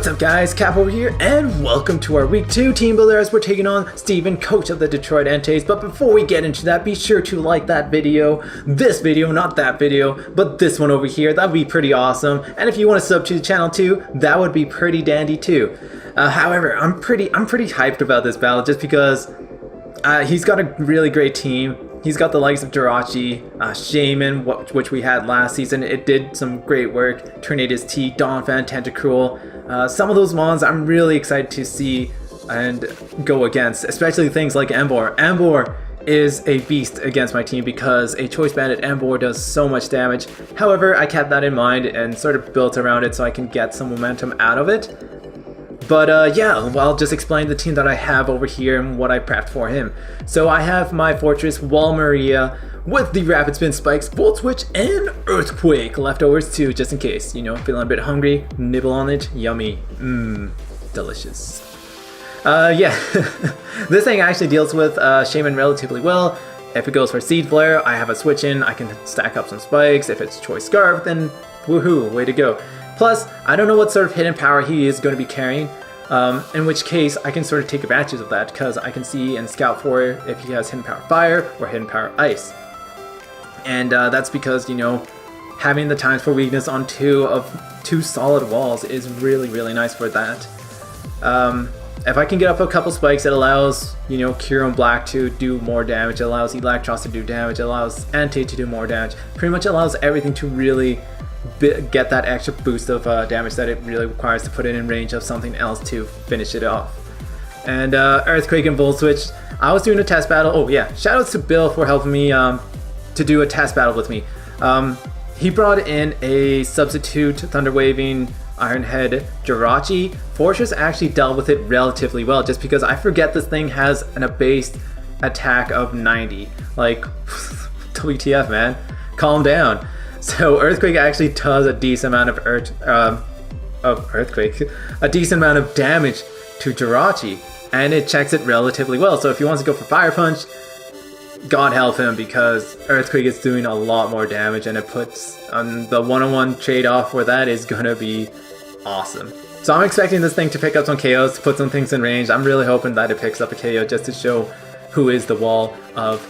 What's up guys, Cap over here, and welcome to our week 2 team builder as we're taking on Steven, coach of the Detroit Enteis. But before we get into that, be sure to like that video, this video, not that video, but this one over here. That would be pretty awesome. And if you want to sub to the channel too, that would be pretty dandy too. However, I'm pretty hyped about this battle just because he's got a really great team. He's got the likes of Jirachi, Shaman, which we had last season. It did some great work. Tornadus T, Donphan, Tentacruel. Some of those mons I'm really excited to see and go against, especially things like Embor. Embor is a beast against my team because a Choice Bandit Embor does so much damage. However, I kept that in mind and sort of built around it so I can get some momentum out of it. But yeah, well, I'll just explain the team that I have over here and what I prepped for him. So I have my Fortress Wall Maria with the Rapid Spin Spikes, Volt Switch, and Earthquake leftovers too, just in case, you know, feeling a bit hungry, nibble on it, yummy, delicious. Yeah, this thing actually deals with Shaman relatively well. If it goes for Seed Flare, I have a switch in, I can stack up some spikes. If it's Choice Scarf, then woohoo, way to go. Plus, I don't know what sort of hidden power he is going to be carrying, in which case I can sort of take advantage of that because I can see and scout for if he has hidden power fire or hidden power ice. And that's because, you know, having the times for weakness on two solid walls is really nice for that. If I can get up a couple spikes, it allows, you know, Kiro and Black to do more damage, it allows Electros to do damage, it allows Entei to do more damage, pretty much allows everything to really get that extra boost of damage that it really requires to put it in range of something else to finish it off. And Earthquake and Volt Switch, I was doing a test battle. Oh yeah, shoutouts to Bill for helping me to do a test battle with me. He brought in a substitute Thunder Waving Ironhead Jirachi. Fortress actually dealt with it relatively well just because I forget this thing has an abased attack of 90. Like, WTF man, calm down. So Earthquake actually does a decent amount of a decent amount of damage to Jirachi, and it checks it relatively well. So if he wants to go for Fire Punch, God help him, because Earthquake is doing a lot more damage, and it puts on the one-on-one trade-off for that is gonna be awesome. So I'm expecting this thing to pick up some KOs, to put some things in range. I'm really hoping that it picks up a KO just to show who is the wall of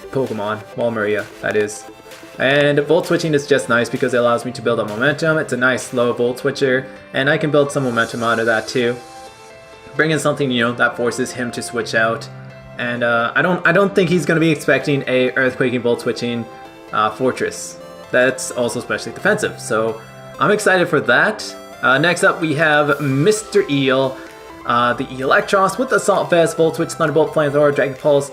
Pokemon, Wall Maria, that is. And Volt Switching is just nice because it allows me to build up momentum. It's a nice slow Volt Switcher, and I can build some momentum out of that too. Bring in something, you know, that forces him to switch out. And I don't think he's going to be expecting a Earthquaking Volt Switching Fortress. That's also especially defensive, so I'm excited for that. Next up we have Mr. Eel, the Electros with Assault Vest, Volt Switch, Thunderbolt, Flamethrower, Dragon Pulse.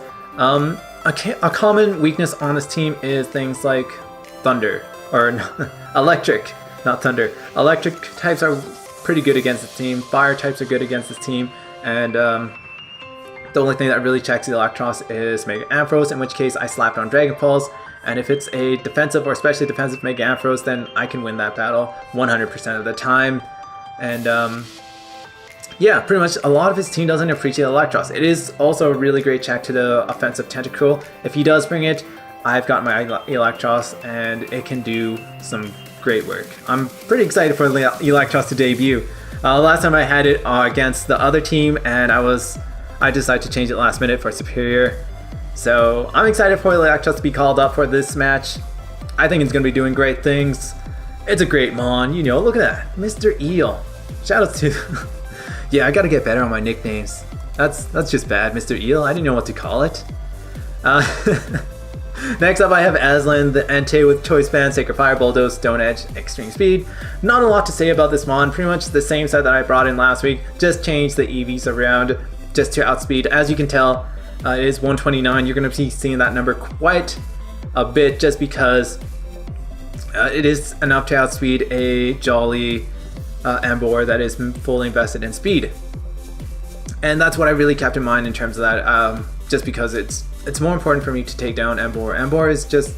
A common weakness on this team is things like thunder, or electric, not thunder. Electric types are pretty good against this team, fire types are good against this team, and the only thing that really checks the Electros is Mega Ampharos, in which case I slapped on Dragon Pulse, and if it's a defensive or especially defensive Mega Ampharos, then I can win that battle 100% of the time. And yeah, pretty much a lot of his team doesn't appreciate Electros. It is also a really great check to the offensive Tentacruel. If he does bring it, I've got my Electros and it can do some great work. I'm pretty excited for Electros to debut. Last time I had it against the other team and I decided to change it last minute for Superior. So I'm excited for Electros to be called up for this match. I think it's going to be doing great things. It's a great mon, you know, look at that. Mr. Eel. Shoutouts to... Yeah, I gotta get better on my nicknames. That's just bad, Mr. Eel. I didn't know what to call it. Next up, I have Aslan, the Entei with Choice Band, Sacred Fire, Bulldoze, Stone Edge, Extreme Speed. Not a lot to say about this mon. Pretty much the same set that I brought in last week. Just changed the EVs around just to outspeed. As you can tell, it is 129. You're gonna be seeing that number quite a bit just because it is enough to outspeed a Jolly Embor that is fully invested in speed, and that's what I really kept in mind in terms of that. Just because it's more important for me to take down Embor. Embor is just,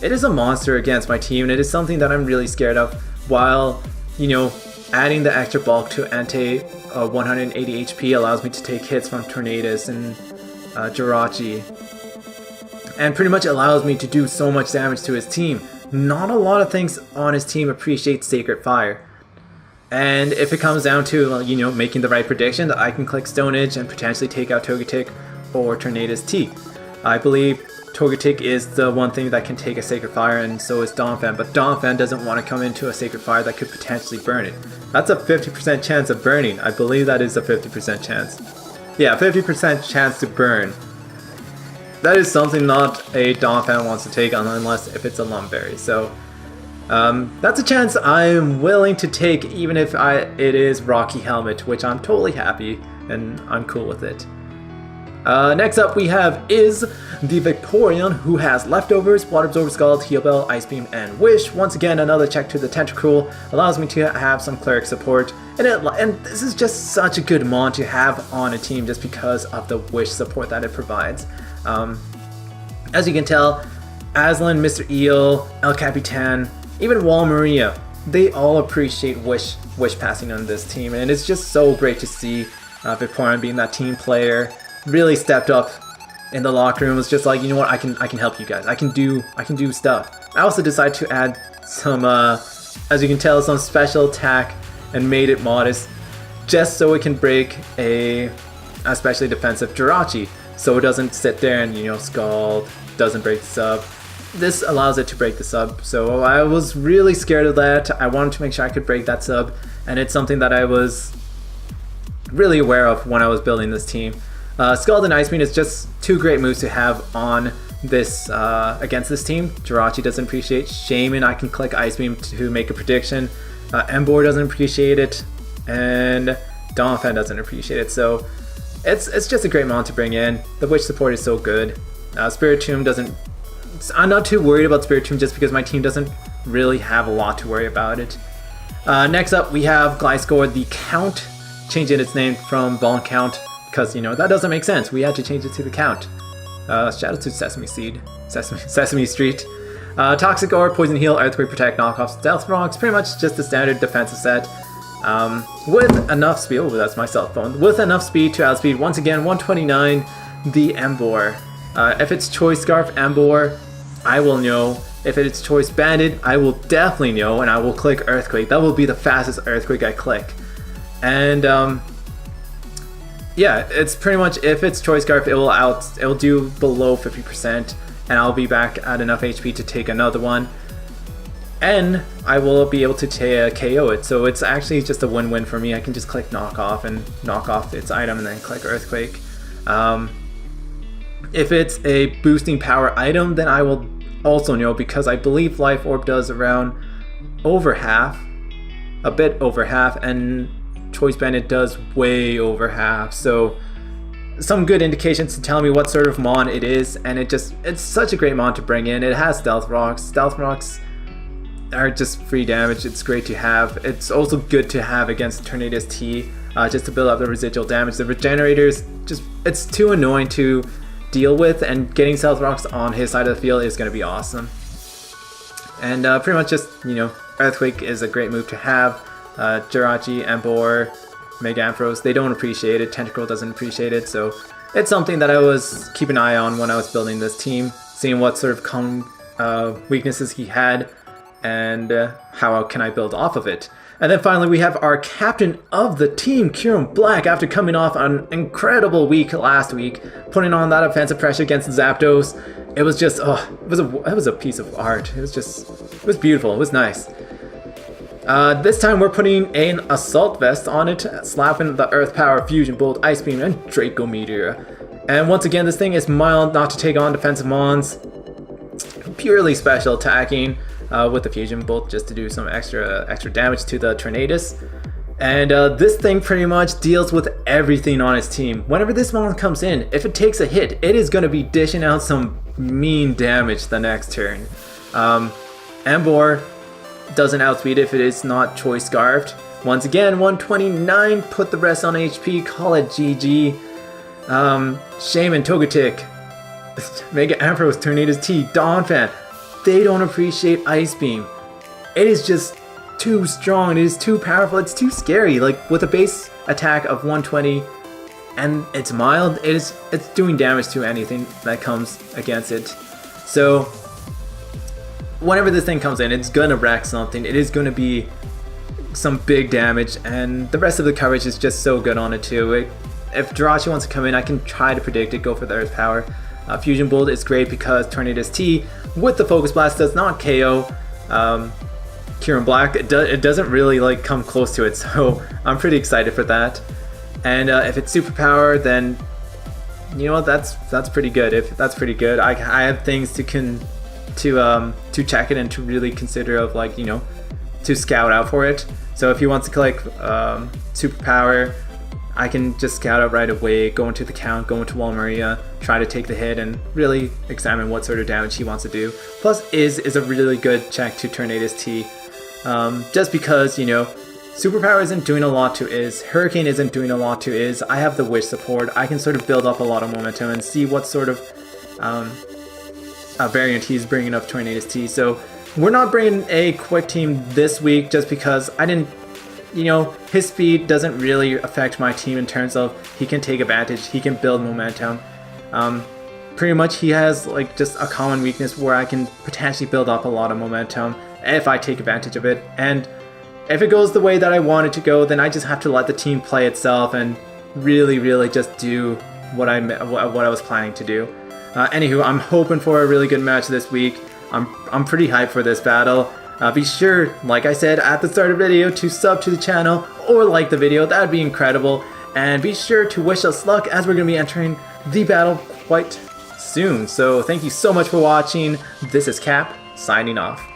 it is a monster against my team, and it is something that I'm really scared of. While, you know, adding the extra bulk to Entei, 180 HP allows me to take hits from Tornadus and Jirachi, and pretty much allows me to do so much damage to his team. Not a lot of things on his team appreciate Sacred Fire. And if it comes down to, you know, making the right prediction, I can click Stone Edge and potentially take out Togetic or Tornadus T. I believe Togetic is the one thing that can take a Sacred Fire, and so is Donphan, but Donphan doesn't want to come into a Sacred Fire that could potentially burn it. That's a 50% chance of burning. I believe that is a 50% chance. Yeah, 50% chance to burn. That is something not a Donphan wants to take on unless if it's a Lumberry. So that's a chance I'm willing to take, even if it is Rocky Helmet, which I'm totally happy and I'm cool with it. Next up we have is the Vaporeon, who has Leftovers, Water Absorber, Scald, Heal Bell, Ice Beam, and Wish. Once again, another check to the Tentacruel allows me to have some Cleric support, and this is just such a good mon to have on a team just because of the Wish support that it provides. As you can tell, Aslan, Mr. Eel, El Capitan, even Walmaria, they all appreciate Wish passing on this team, and it's just so great to see Vaporeon being that team player. Really stepped up in the locker room. Was just like, you know what, I can help you guys. I can do stuff. I also decided to add some, as you can tell, some special attack and made it modest, just so it can break a especially defensive Jirachi, so it doesn't sit there and, you know, Scald, doesn't break the sub. This allows it to break the sub, so I was really scared of that. I wanted to make sure I could break that sub, and it's something that I was really aware of when I was building this team. Scald and Ice Beam is just two great moves to have on this against this team. Jirachi doesn't appreciate. Shaman, I can click Ice Beam to make a prediction. Emboar doesn't appreciate it, and Donphan doesn't appreciate it. So it's just a great mon to bring in. The Witch support is so good. Spiritomb doesn't. I'm not too worried about Spiritomb just because my team doesn't really have a lot to worry about it. Next up, we have Gliscor, the Count, changing its name from Von Count. Because, you know, that doesn't make sense. We had to change it to the Count. Shout out to Sesame Street. Toxic Ore, Poison Heal, Earthquake, Protect, Knockoff, Stealth Rocks. Pretty much just the standard defensive set. With enough speed. Oh, that's my cell phone. With enough speed to outspeed, once again, 129, the Emboar. If it's Choice Scarf Emboar, I will know. If it's Choice Bandit, I will definitely know, and I will click Earthquake. That will be the fastest Earthquake I click. And, yeah, it's pretty much, if it's Choice Scarf, it will do below 50%, and I'll be back at enough HP to take another one, and I will be able to KO it. So it's actually just a win-win for me. I can just click Knock Off and knock off its item, and then click Earthquake. If it's a boosting power item, then I will also know, because I believe Life Orb does around over half, a bit over half, and Choice Bandit does way over half, so some good indications to tell me what sort of mon it is, and it's such a great mon to bring in. It has Stealth Rocks. Stealth Rocks are just free damage. It's great to have. It's also good to have against Tornadus T, just to build up the residual damage. The Regenerators, it's too annoying to deal with, and getting Stealth Rocks on his side of the field is going to be awesome. And pretty much just, you know, Earthquake is a great move to have. Jirachi, Emboar, Mega Ampharos, they don't appreciate it. Tentacruel doesn't appreciate it, so it's something that I was keeping an eye on when I was building this team, seeing what sort of weaknesses he had, and how can I build off of it. And then finally we have our captain of the team, Kieran Black, after coming off an incredible week last week, putting on that offensive pressure against Zapdos. It was just, it was a piece of art. It was beautiful. It was nice. This time we're putting an Assault Vest on it, slapping the Earth Power, Fusion Bolt, Ice Beam, and Draco Meteor. And once again, this thing is mild, not to take on defensive mons. Purely special attacking with the Fusion Bolt, just to do some extra damage to the Tornadus. And this thing pretty much deals with everything on its team. Whenever this mon comes in, if it takes a hit, it is going to be dishing out some mean damage the next turn. Emboar doesn't outspeed if it is not Choice Scarfed. Once again, 129, put the rest on HP, call it GG. Shaman, Togetic, Mega Ampharos, Tornadus T, Donphan, they don't appreciate Ice Beam. It is just too strong, it is too powerful, it's too scary. Like, with a base attack of 120 and it's mild, it's doing damage to anything that comes against it. So whenever this thing comes in, it's gonna wreck something. It is gonna be some big damage, and the rest of the coverage is just so good on it too. If Jirachi wants to come in, I can try to predict it, go for the Earth Power. Fusion Bolt is great because Tornadus T with the Focus Blast does not KO Kieran Black. It doesn't really like come close to it, so I'm pretty excited for that. And if it's Superpower, then you know what, that's pretty good. If that's pretty good, I have things to check it and to really consider of, like, you know, to scout out for it. So if he wants to collect Superpower, I can just scout out right away, go into the count, go into Wall Maria, try to take the hit, and really examine what sort of damage he wants to do. Plus, is a really good check to Tornadus T, just because, you know, Superpower isn't doing a lot to Is, Hurricane isn't doing a lot to Is. I have the Wish support. I can sort of build up a lot of momentum and see what sort of variant he's bringing up Tornadus T. So we're not bringing a quick team this week just because I didn't, you know, his speed doesn't really affect my team in terms of he can take advantage, he can build momentum. Pretty much he has like just a common weakness where I can potentially build up a lot of momentum if I take advantage of it. And if it goes the way that I want it to go, then I just have to let the team play itself and really just do what I was planning to do. Anywho, I'm hoping for a really good match this week. I'm pretty hyped for this battle. Be sure, like I said at the start of the video, to sub to the channel or like the video. That would be incredible. And be sure to wish us luck as we're going to be entering the battle quite soon. So thank you so much for watching. This is Cap, signing off.